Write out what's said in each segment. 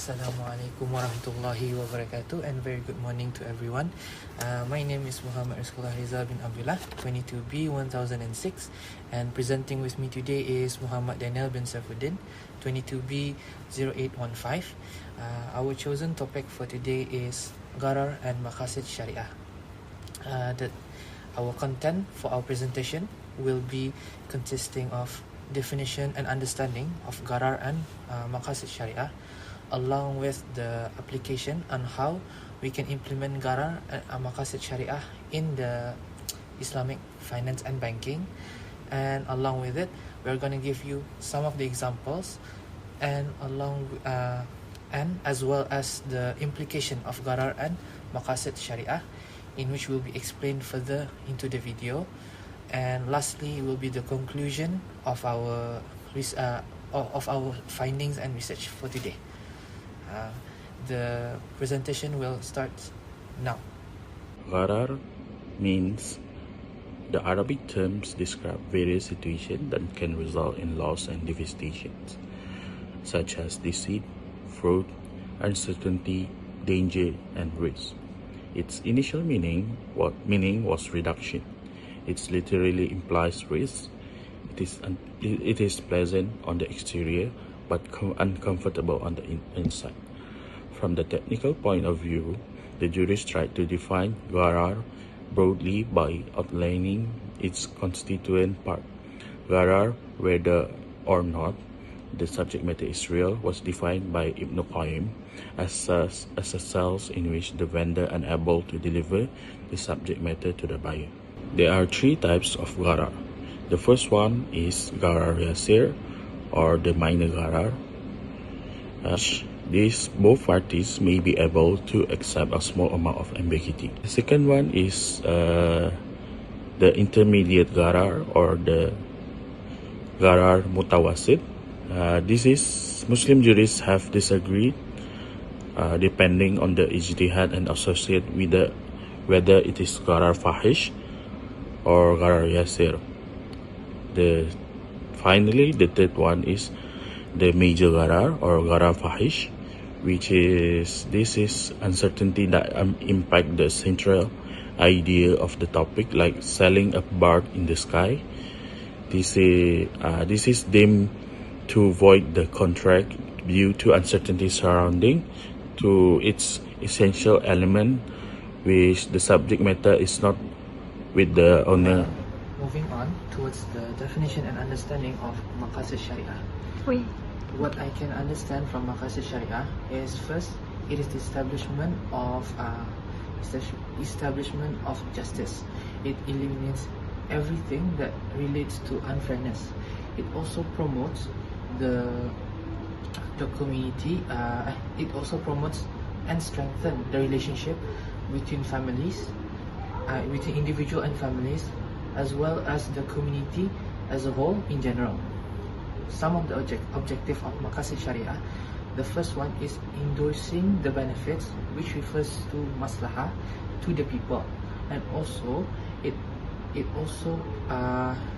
Assalamualaikum warahmatullahi wabarakatuh, and very good morning to everyone. My name is Muhammad Rizal bin Abdullah, 22B 1006, and presenting with me today is Muhammad Daniel bin Saifuddin, 22B 0815. Our chosen topic for today is Gharar and maqasid Shariah. Our content for our presentation will be consisting of definition and understanding of Gharar and maqasid Shariah, along with the application on how we can implement Gharar and maqasid Shariah in the Islamic finance and banking. And along with it, we're going to give you some of the examples and as well as the implication of Gharar and maqasid Shariah, in which will be explained further into the video. And lastly will be the conclusion of our findings and research for today. The presentation will start now. Gharar means the Arabic terms describe various situations that can result in loss and devastations, such as deceit, fraud, uncertainty, danger, and risk. Its initial meaning was reduction. It literally implies risk. It is pleasant on the exterior, but uncomfortable on the inside. From the technical point of view, the jurists tried to define Gharar broadly by outlining its constituent part. Gharar, whether or not the subject matter is real, was defined by Ibn Qayyim as a sales in which the vendor unable to deliver the subject matter to the buyer. There are three types of Gharar. The first one is Gharar Yasir, or the minor Gharar. These both parties may be able to accept a small amount of ambiguity. The second one is the intermediate Gharar, or the Gharar Mutawasit. This is Muslim jurists have disagreed depending on the ijtihad and associate with whether it is Gharar Fahish or Gharar Yasir. Finally, the third one is the major Gharar, or Gharar Fahish, this is uncertainty that impact the central idea of the topic, like selling a bird in the sky. This is deemed to void the contract due to uncertainty surrounding to its essential element, which the subject matter is not with the owner. Moving on towards the definition and understanding of maqasid Shariah. What I can understand from maqasid Shariah is, first, it is the establishment of justice. It eliminates everything that relates to unfairness. It also promotes the community. It also promotes and strengthens the relationship between families, between individual and families, as well as the community as a whole in general. Some of the objective of maqasid Shariah. The first one is endorsing the benefits, which refers to maslahah to the people, and also it also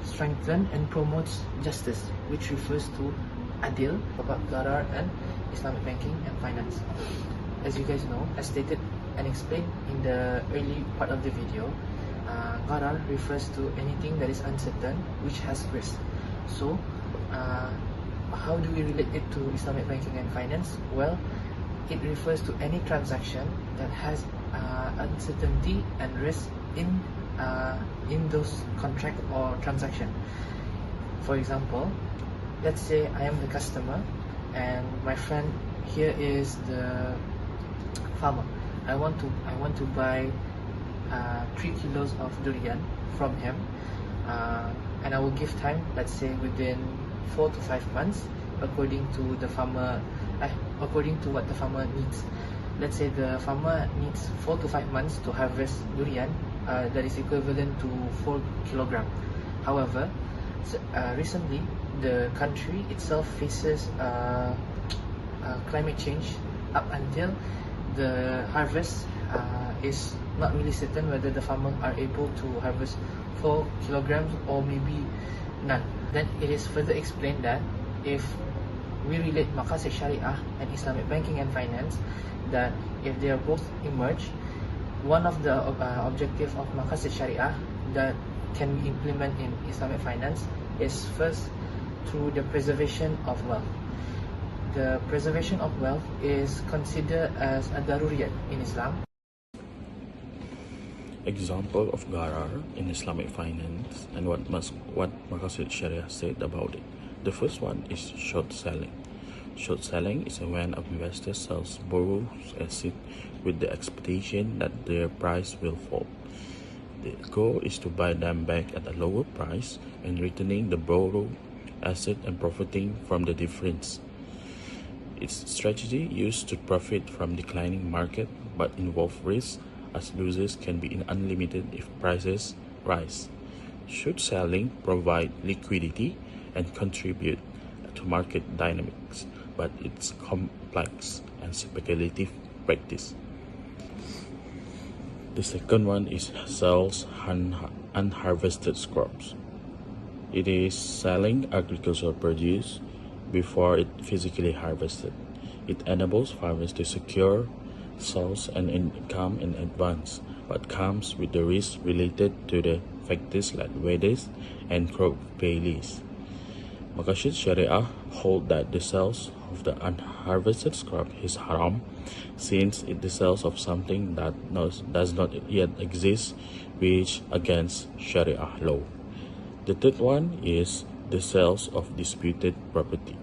strengthens and promotes justice, which refers to adil, about Gharar and Islamic banking and finance. As you guys know, as stated and explained in the early part of the video, Gharar refers to anything that is uncertain, which has risk. So how do we relate it to Islamic banking and finance? Well, it refers to any transaction that has uncertainty and risk in those contract or transaction. For example, let's say I am the customer and my friend here is the farmer. I want to buy 3 kilos of durian from him, and I will give time, let's say within 4 to 5 months, according to what the farmer needs. Let's say the farmer needs 4 to 5 months to harvest durian that is equivalent to 4 kilograms. However, recently the country itself faces climate change. Up until the harvest is not really certain whether the farmers are able to harvest 4 kilograms or maybe none. Then it is further explained that if we relate maqasid Shariah and Islamic banking and finance, that if they are both emerge, one of the objectives of maqasid Shariah that can be implemented in Islamic finance is first through the preservation of wealth. The preservation of wealth is considered as a daruriyat in Islam. Example of Gharar in Islamic finance and what maqasid Sharia said about it. The first one is short selling. Short selling is when an investor sells borrowed asset with the expectation that their price will fall. The goal is to buy them back at a lower price and returning the borrowed asset and profiting from the difference. It's strategy used to profit from declining market but involve risk, as losses can be unlimited if prices rise. Short selling provide liquidity and contribute to market dynamics, but it's complex and speculative practice. The second one is sells unharvested crops. It is selling agricultural produce before it physically harvested. It enables farmers to secure sales and income in advance, but comes with the risks related to the factors like weather and crop failures. Maqasid Shariah hold that the sales of the unharvested crop is haram, since it the sales of something that does not yet exist, which against Sharia law. The third one is the sales of disputed property.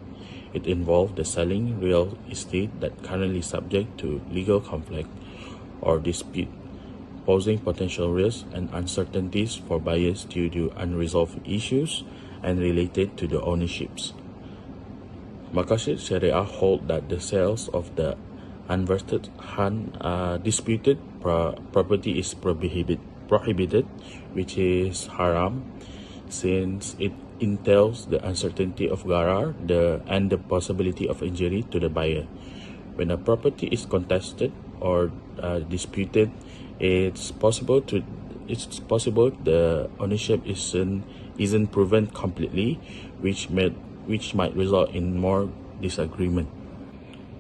It involves the selling real estate that currently subject to legal conflict or dispute, posing potential risks and uncertainties for buyers due to unresolved issues and related to the ownerships. Maqasid Sharia hold that the sales of the unvested disputed property is prohibited, which is haram, since it entails the uncertainty of Gharar and the possibility of injury to the buyer. When a property is contested or disputed, it's possible the ownership isn't proven completely, which might result in more disagreement.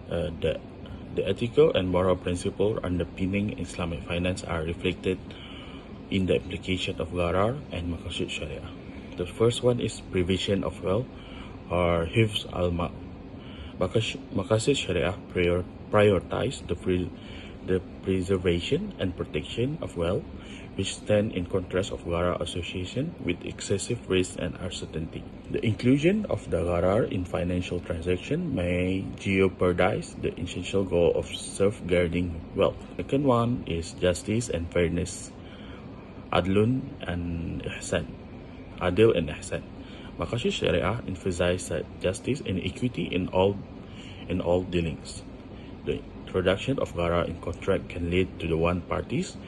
The ethical and moral principles underpinning Islamic finance are reflected in the application of Gharar and maqasid Sharia. The first one is prevention of wealth, or hifz al-mal. Maqasid Sharia prioritize the preservation and protection of wealth, which stand in contrast of Gharar association with excessive risk and uncertainty. The inclusion of the Gharar in financial transaction may jeopardize the essential goal of safeguarding wealth. Second one is justice and fairness, adil and ihsan. Maqasid Sharia emphasize justice and equity in all dealings. The introduction of Gharar in contract can lead to the one parties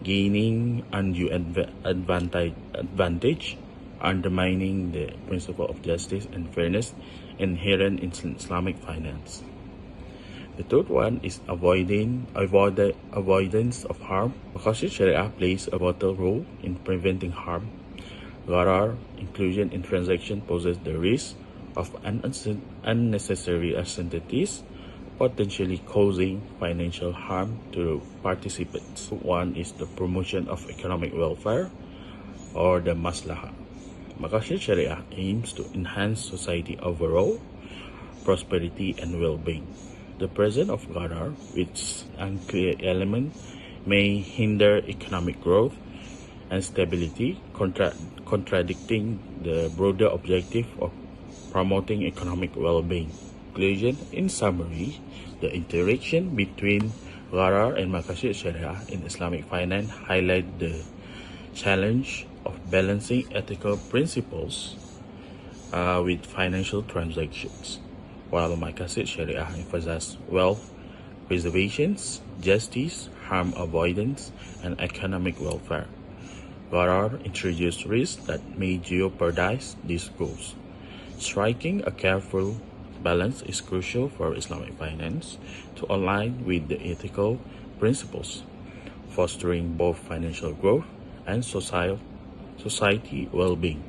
gaining undue advantage, undermining the principle of justice and fairness inherent in Islamic finance. The third one is avoidance of harm. Maqasid Sharia plays a vital role in preventing harm. Gharar inclusion in transaction poses the risk of unnecessary uncertainties, potentially causing financial harm to participants. One is the promotion of economic welfare, or the maslahah. Maqasid Sharia aims to enhance society overall prosperity and well-being. The presence of Gharar, which unclear element, may hinder economic growth and stability, contradicting the broader objective of promoting economic well-being. Conclusion: in summary, the interaction between Gharar and maqasid Sharia in Islamic finance highlight the challenge of balancing ethical principles with financial transactions, while maqasid Sharia emphasizes wealth preservation, justice, harm avoidance, and economic welfare. Gharar introduced risks that may jeopardize these goals. Striking a careful balance is crucial for Islamic finance to align with the ethical principles, fostering both financial growth and society well-being.